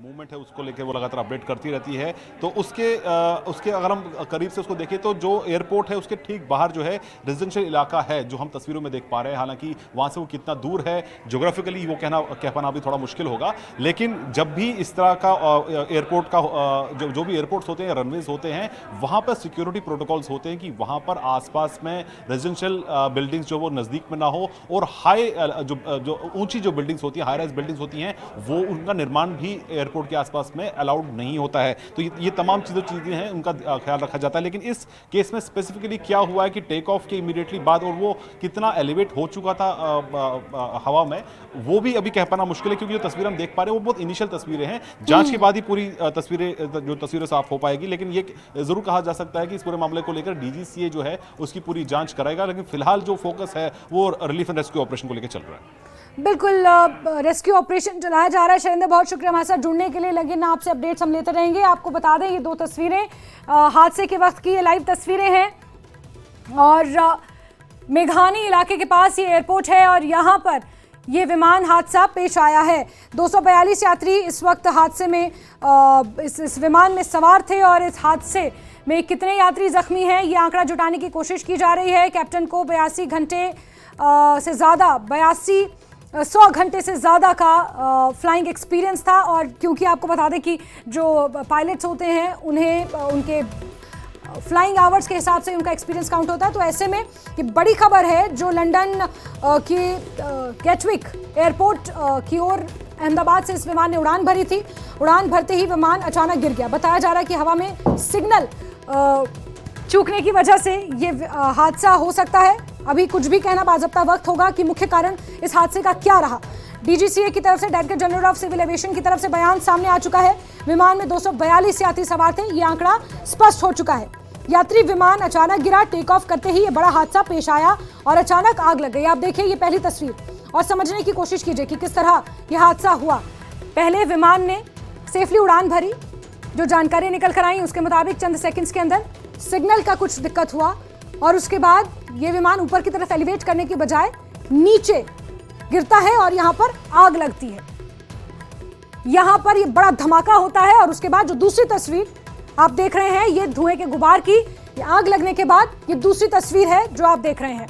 Movement है उसको लेकर वो लगातार अपडेट करती रहती है। तो उसके अगर हम करीब से उसको देखें तो जो एयरपोर्ट है उसके ठीक बाहर जो है रेजिडेंशियल इलाका है जो हम तस्वीरों में देख पा रहे हैं। हालांकि वहाँ से वो कितना दूर है ज्योग्राफिकली वो कह पाना भी थोड़ा मुश्किल होगा, लेकिन जब भी इस तरह का एयरपोर्ट का जो भी एयरपोर्ट्स होते हैं, रनवेज होते हैं, वहाँ पर सिक्योरिटी प्रोटोकॉल्स होते हैं कि वहाँ पर आसपास में रेजिडेंशियल बिल्डिंग्स जो वो नज़दीक में ना हो, और हाई जो ऊंची जो बिल्डिंग्स होती हैं, हाई राइज बिल्डिंग्स होती हैं, वो उनका निर्माण भी एयरपोर्ट के आसपास में अलाउड नहीं होता है। तो ये तमाम चीज़ें हैं, उनका ख्याल रखा जाता है। लेकिन इस केस में स्पेसिफिकली क्या हुआ है कि टेक ऑफ के इमीडिएटली बाद और वो कितना एलिवेट हो चुका था हवा में, वो भी अभी कह पाना मुश्किल है, क्योंकि जो तस्वीर हम देख पा रहे हैं वो बहुत इनिशियल तस्वीरें हैं। जांच के बाद ही पूरी तस्वीरें साफ हो पाएगी। लेकिन ये जरूर कहा जा सकता है कि इस पूरे मामले को लेकर डीजीसीए जो है उसकी पूरी जांच कराएगा। लेकिन फिलहाल जो फोकस है वो रिलीफ एंड रेस्क्यू ऑपरेशन को लेकर चल रहा है। बिल्कुल, रेस्क्यू ऑपरेशन चलाया जा रहा है। शैलेंद्र, बहुत शुक्रिया हमारे साथ जुड़ने के लिए। लगे ना आपसे अपडेट्स हम लेते रहेंगे। आपको बता दें, ये दो तस्वीरें हादसे के वक्त की ये लाइव तस्वीरें हैं, और मेघानी इलाके के पास ये एयरपोर्ट है और यहाँ पर ये विमान हादसा पेश आया है। 242 यात्री इस वक्त हादसे में इस विमान में सवार थे, और इस हादसे में कितने यात्री जख्मी हैं ये आंकड़ा जुटाने की कोशिश की जा रही है। कैप्टन को 82 घंटे से ज़्यादा 100 घंटे से ज़्यादा का फ्लाइंग एक्सपीरियंस था, और क्योंकि आपको बता दें कि जो पायलट्स होते हैं उन्हें उनके फ्लाइंग आवर्स के हिसाब से उनका एक्सपीरियंस काउंट होता है। तो ऐसे में ये बड़ी खबर है जो लंदन की गेटविक एयरपोर्ट की ओर अहमदाबाद से इस विमान ने उड़ान भरी थी। उड़ान भरते ही विमान अचानक गिर गया। बताया जा रहा है कि हवा में सिग्नल चूकने की वजह से ये हादसा हो सकता है। अभी कुछ भी कहना बाज़ाब्ता वक्त होगा कि मुख्य कारण इस हादसे का क्या रहा। डीजीसीए की तरफ से, director general of civil aviation की तरफ से बयान सामने आ चुका है। विमान में 242 यात्री सवार थे, ये आंकड़ा स्पष्ट हो चुका है। यात्री विमान अचानक गिरा, टेक ऑफ करते ही ये बड़ा हादसा पेश आया और अचानक आग लग गई। आप देखिए ये पहली तस्वीर और समझने की कोशिश कीजिए कि किस तरह ये हादसा हुआ। पहले विमान ने सेफली उड़ान भरी, जो जानकारी निकल कर आई उसके मुताबिक चंद सेकंड्स के अंदर सिग्नल का कुछ दिक्कत हुआ, और उसके बाद ये विमान ऊपर की तरफ एलिवेट करने की बजाय नीचे गिरता है और यहाँ पर आग लगती है। यहाँ पर ये बड़ा धमाका होता है, और उसके बाद जो दूसरी तस्वीर आप देख रहे हैं ये धुएं के गुबार की, ये आग लगने के बाद ये दूसरी तस्वीर है जो आप देख रहे हैं।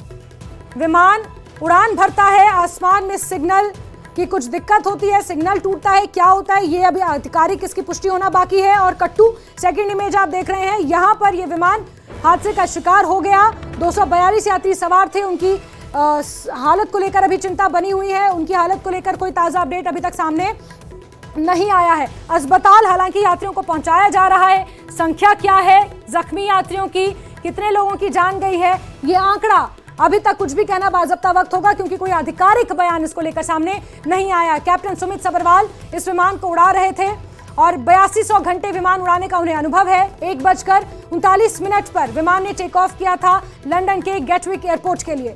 विमान उड़ान भरता है, आसमान में सिग्नल की कुछ दिक्कत होती है, सिग्नल टूटता है, क्या होता है ये अभी आधिकारिक इसकी पुष्टि होना बाकी है। और कट्टू सेकंड इमेज आप देख रहे हैं, यहाँ पर ये विमान हादसे का शिकार हो गया। 242 यात्री सवार थे, उनकी हालत को लेकर अभी चिंता बनी हुई है। उनकी हालत को लेकर कोई ताज़ा अपडेट अभी तक सामने नहीं आया है। अस्पताल हालांकि यात्रियों को पहुंचाया जा रहा है। संख्या क्या है जख्मी यात्रियों की, कितने लोगों की जान गई है, ये आंकड़ा अभी तक कुछ भी कहना बाज़ाब्ता वक्त होगा, क्योंकि कोई आधिकारिक बयान इसको लेकर सामने नहीं आया। कैप्टन सुमित सब्रवाल इस विमान को उड़ा रहे थे और 8200 घंटे विमान उड़ाने का उन्हें अनुभव है। 1:39 पर विमान ने टेक ऑफ किया था लंदन के गेटविक एयरपोर्ट के लिए।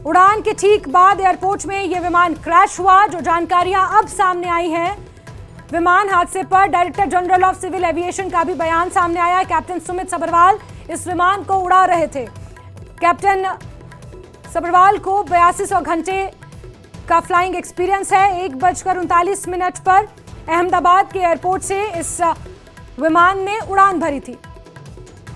उड़ान के ठीक बाद एयरपोर्ट में यह विमान क्रैश हुआ। जो जानकारियां अब सामने आई हैं, विमान हादसे पर director general of civil aviation का भी बयान सामने आया। कैप्टन सुमित सब्रवाल इस विमान को उड़ा रहे थे। कैप्टन सब्रवाल को 8200 घंटे का फ्लाइंग एक्सपीरियंस है। 1:39 पर अहमदाबाद के एयरपोर्ट से इस विमान ने उड़ान भरी थी,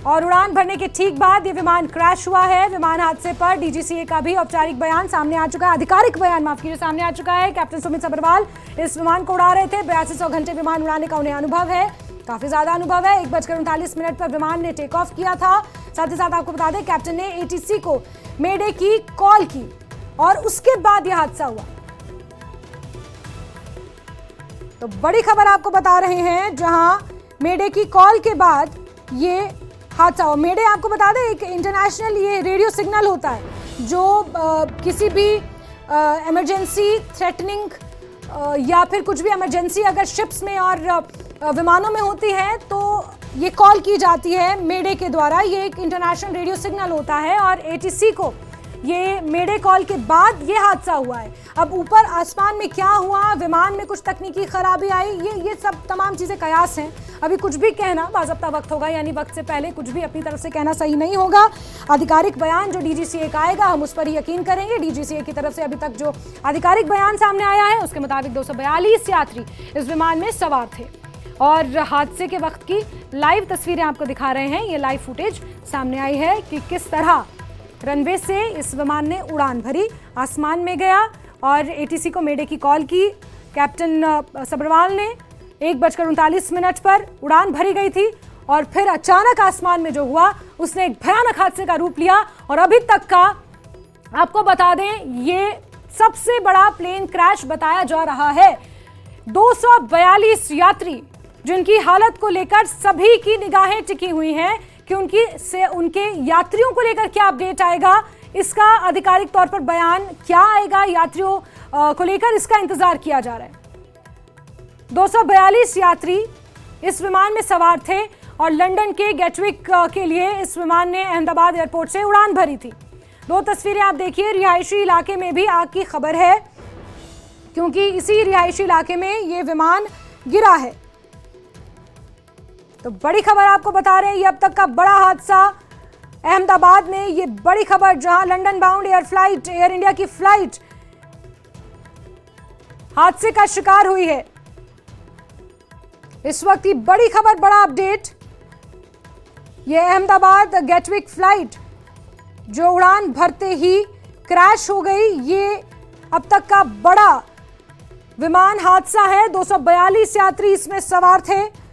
और उड़ान भरने के ठीक बाद ये विमान क्रैश हुआ है। विमान हादसे पर डीजीसीए का भी औपचारिक बयान सामने आ चुका है, आधिकारिक बयान माफ कीजिए सामने आ चुका है। कैप्टन सुमित सब्रवाल इस विमान को उड़ा रहे थे। 8200 घंटे विमान उड़ाने का उन्हें अनुभव है, काफी ज्यादा अनुभव है। 1:39 पर विमान ने टेक ऑफ किया था। साथ ही साथ आपको बता दें कैप्टन ने एटीसी को मेडे की कॉल की, और उसके बाद यह हादसा हुआ। तो बड़ी खबर आपको बता रहे हैं, जहां मेडे की कॉल के बाद ये हादसा हुआ। मेडे आपको बता दें एक इंटरनेशनल ये रेडियो सिग्नल होता है जो किसी भी इमरजेंसी थ्रेटनिंग या फिर कुछ भी इमरजेंसी अगर शिप्स में और विमानों में होती है तो ये कॉल की जाती है मेडे के द्वारा। ये एक इंटरनेशनल रेडियो सिग्नल होता है, और एटीसी को ये मेडे कॉल के बाद ये हादसा हुआ है। अब ऊपर आसमान में क्या हुआ, विमान में कुछ तकनीकी खराबी आई, ये सब तमाम चीजें कयास हैं। अभी कुछ भी कहना बाज़ाब्ता वक्त होगा, यानी वक्त से पहले कुछ भी अपनी तरफ से कहना सही नहीं होगा। आधिकारिक बयान जो डीजीसीए का आएगा हम उस पर ही यकीन करेंगे। डीजीसीए की तरफ से अभी तक जो आधिकारिक बयान सामने आया है उसके मुताबिक 242 यात्री इस विमान में सवार थे और हादसे के वक्त की लाइव तस्वीरें आपको दिखा रहे हैं। ये लाइव फुटेज सामने आई है कि किस तरह रनवे से इस विमान ने उड़ान भरी, आसमान में गया और एटीसी को मेडे की कॉल की। कैप्टन सब्रवाल ने 1:39 पर उड़ान भरी गई थी और फिर अचानक आसमान में जो हुआ उसने एक भयानक हादसे का रूप लिया। और अभी तक का आपको बता दें ये सबसे बड़ा प्लेन क्रैश बताया जा रहा है। 242 यात्री जिनकी हालत को लेकर सभी की निगाहें टिकी हुई हैं कि उनके यात्रियों को लेकर क्या अपडेट आएगा, इसका आधिकारिक तौर पर बयान क्या आएगा यात्रियों को लेकर, इसका इंतजार किया जा रहा है। 242 यात्री इस विमान में सवार थे और लंदन के गेटविक के लिए इस विमान ने अहमदाबाद एयरपोर्ट से उड़ान भरी थी। दो तस्वीरें आप देखिए, रिहायशी इलाके में भी आग की खबर है क्योंकि इसी रिहायशी इलाके में ये विमान गिरा है। तो बड़ी खबर आपको बता रहे हैं, ये अब तक का बड़ा हादसा अहमदाबाद में, ये बड़ी खबर जहां लंदन बाउंड एयर इंडिया की फ्लाइट हादसे का शिकार हुई है। इस वक्त की बड़ी खबर, बड़ा अपडेट, ये अहमदाबाद गेटविक फ्लाइट जो उड़ान भरते ही क्रैश हो गई, ये अब तक का बड़ा विमान हादसा है। 242 यात्री इसमें सवार थे